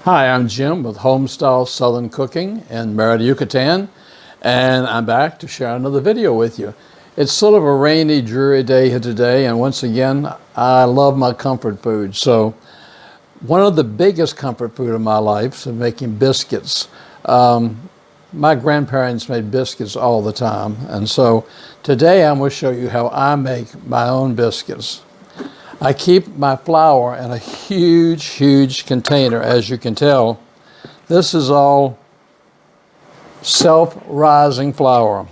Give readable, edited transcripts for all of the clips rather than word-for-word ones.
Hi, I'm Jim with Homestyle Southern Cooking in Merida, Yucatan, and I'm back to share another video with you. It's sort of a rainy, dreary day here today, and once again, I love my comfort food. So one of the biggest comfort food in my life is making biscuits. My grandparents made biscuits all the time, and so today I'm going to show you how I make my own biscuits. I keep my flour in a huge container, as you can tell. This is all self-rising flour.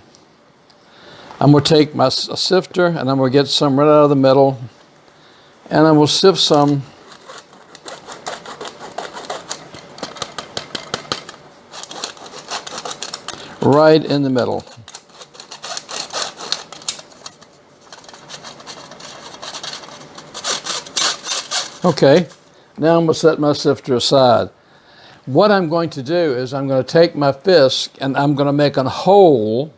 I'm going to take my sifter and I'm going to get some right out of the middle, and I will sift some right in the middle. Okay, now I'm going to set my sifter aside. What I'm going to do is I'm going to take my fist and I'm going to make a hole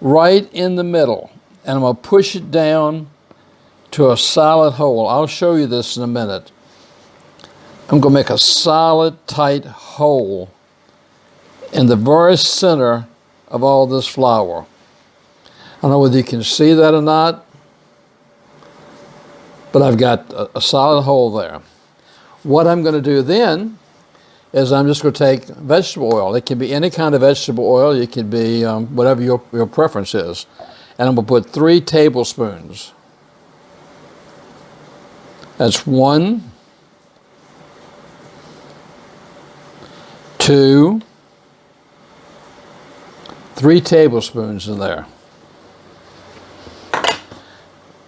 right in the middle, and I'm going to push it down to a solid hole. I'll show you this in a minute. I'm going to make a solid, tight hole in the very center of all this flour. I don't know whether you can see that or not, but I've got a solid hole there. What I'm going to do then is I'm just going to take vegetable oil. It can be any kind of vegetable oil. It can be whatever your preference is. And I'm going to put 3 tablespoons. That's 1, 2, 3 tablespoons in there.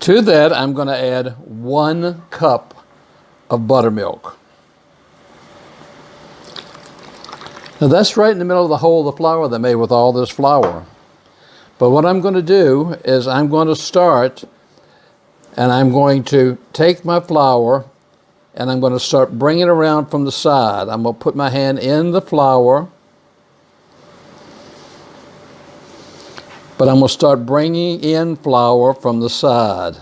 To that, I'm going to add 1 cup of buttermilk. Now that's right in the middle of the hole of the flour they made with all this flour. But what I'm going to do is I'm going to start, and I'm going to take my flour and I'm going to start bringing it around from the side. I'm going to put my hand in the flour, but I'm going to start bringing in flour from the side.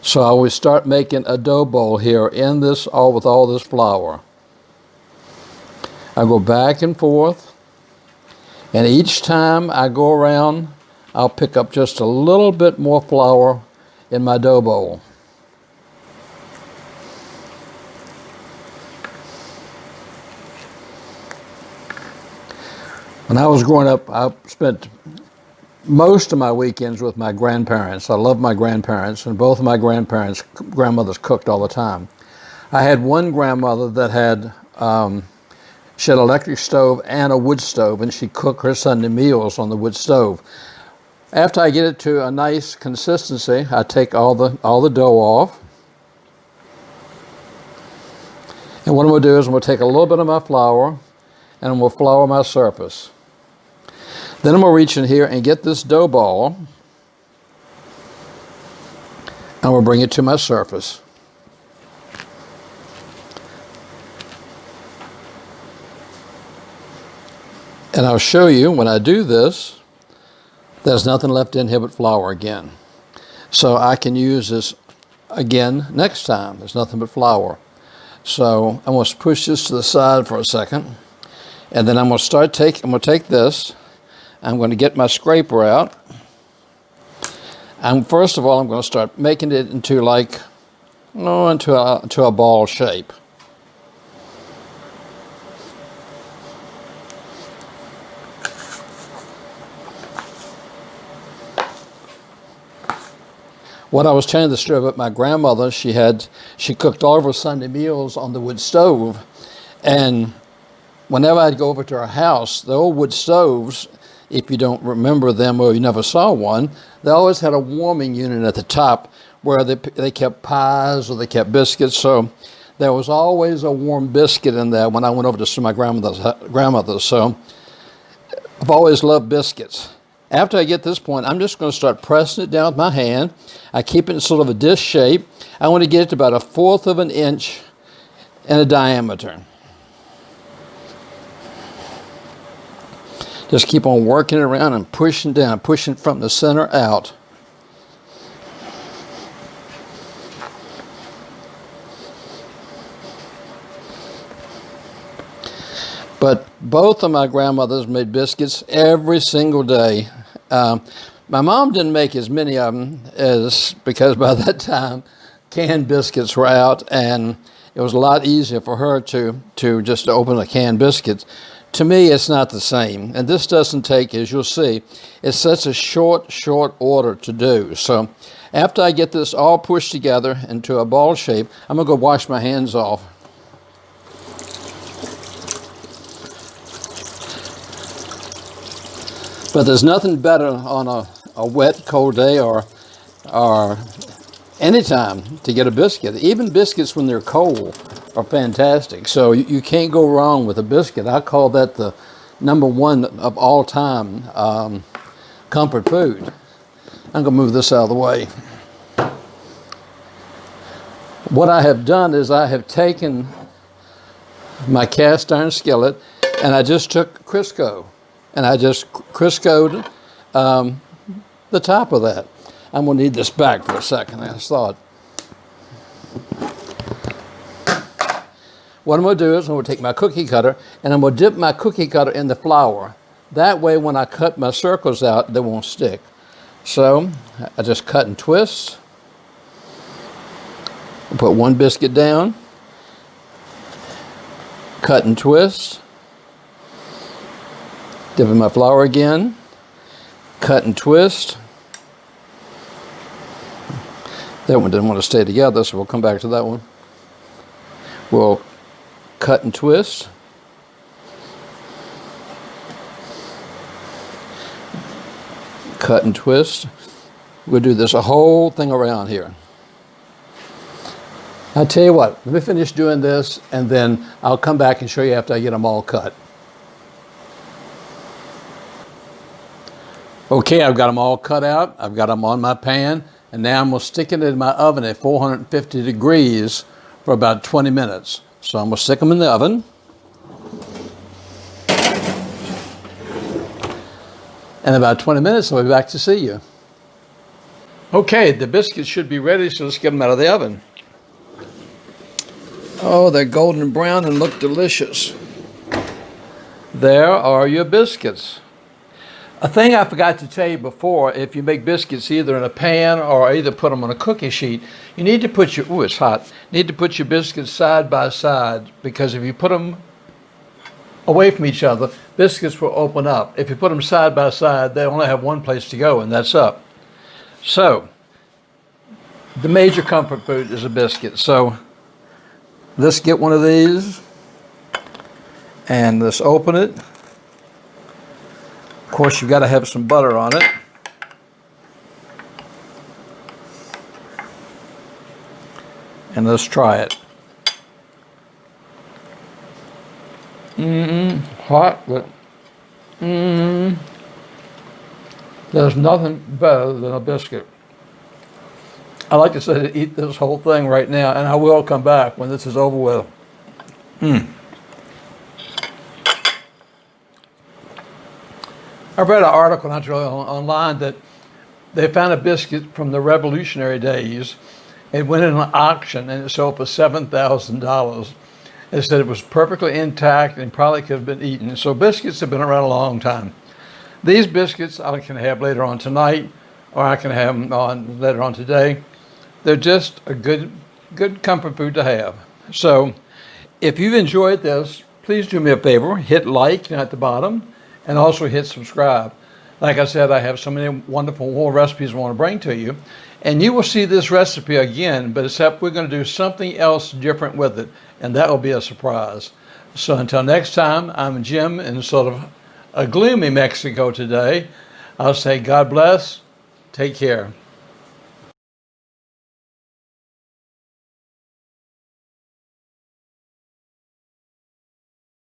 So I will start making a dough bowl here in this, with all this flour. I go back and forth, and each time I go around, I'll pick up just a little bit more flour in my dough bowl. When I was growing up, I spent most of my weekends with my grandparents. I love my grandparents, and both of my grandmothers cooked all the time. I had one grandmother that had, she had an electric stove and a wood stove, and she cooked her Sunday meals on the wood stove. After I get it to a nice consistency, I take all the dough off. And what I'm going to do is I'm going to take a little bit of my flour, and I'm going to flour my surface. Then I'm going to reach in here and get this dough ball, and I'm going to bring it to my surface. And I'll show you when I do this, there's nothing left in here but flour again. So I can use this again next time. There's nothing but flour. So I'm going to push this to the side for a second, and then I'm going to take this. I'm going to get my scraper out. And first of all, I'm going to start making it into into a ball shape. What I was telling the story about my grandmother, she cooked all of her Sunday meals on the wood stove, and whenever I'd go over to her house, the old wood stoves, if you don't remember them or you never saw one, they always had a warming unit at the top where they kept pies or they kept biscuits. So there was always a warm biscuit in there when I went over to see my grandmother's. So I've always loved biscuits. After I get this point, I'm just going to start pressing it down with my hand. I keep it in sort of a disc shape. I want to get it to about 1/4 of an inch in a diameter. Just keep on working it around and pushing down, pushing from the center out. But both of my grandmothers made biscuits every single day. My mom didn't make as many of them because by that time canned biscuits were out, and it was a lot easier for her to just open a canned biscuit. To me, it's not the same. And this doesn't take, as you'll see, it's such a short order to do. So after I get this all pushed together into a ball shape, I'm going to go wash my hands off. But there's nothing better on a wet, cold day or any time to get a biscuit. Even biscuits when they're cold are fantastic. So you can't go wrong with a biscuit. I call that the #1 of all time comfort food. I'm gonna move this out of the way. What I have done is I have taken my cast iron skillet and I just took Crisco and I just Criscoed the top of that. I'm gonna need this back for a second, I just thought. What I'm going to do is I'm going to take my cookie cutter and I'm going to dip my cookie cutter in the flour. That way when I cut my circles out, they won't stick. So I just cut and twist. Put one biscuit down. Cut and twist. Dip in my flour again. Cut and twist. That one didn't want to stay together, so we'll come back to that one. We'll cut and twist. Cut and twist. We'll do this a whole thing around here. I'll tell you what, let me finish doing this and then I'll come back and show you after I get them all cut. Okay, I've got them all cut out. I've got them on my pan and now I'm going to stick it in my oven at 450 degrees for about 20 minutes. So I'm going to stick them in the oven. In about 20 minutes, I'll be back to see you. Okay, the biscuits should be ready, so let's get them out of the oven. Oh, they're golden brown and look delicious. There are your biscuits. A thing I forgot to tell you before, if you make biscuits either in a pan or either put them on a cookie sheet, you need to put your, ooh, it's hot, need to put your biscuits side by side, because if you put them away from each other, biscuits will open up. If you put them side by side, they only have one place to go, and that's up. So, the major comfort food is a biscuit. So, let's get one of these, and let's open it. Of course, you've got to have some butter on it. And let's try it. Hot, but there's nothing better than a biscuit. I like to say to eat this whole thing right now, and I will come back when this is over with. I read an article not too long online that they found a biscuit from the Revolutionary days. It went in an auction and it sold for $7,000. It said it was perfectly intact and probably could have been eaten. So biscuits have been around a long time. These biscuits I can have later on tonight, or I can have them later on today. They're just a good comfort food to have. So if you've enjoyed this, please do me a favor, hit like at the bottom, and also hit subscribe. Like I said, I have so many wonderful more recipes I want to bring to you. And you will see this recipe again, but except we're going to do something else different with it, and that will be a surprise. So until next time, I'm Jim in sort of a gloomy Mexico today. I'll say God bless, take care.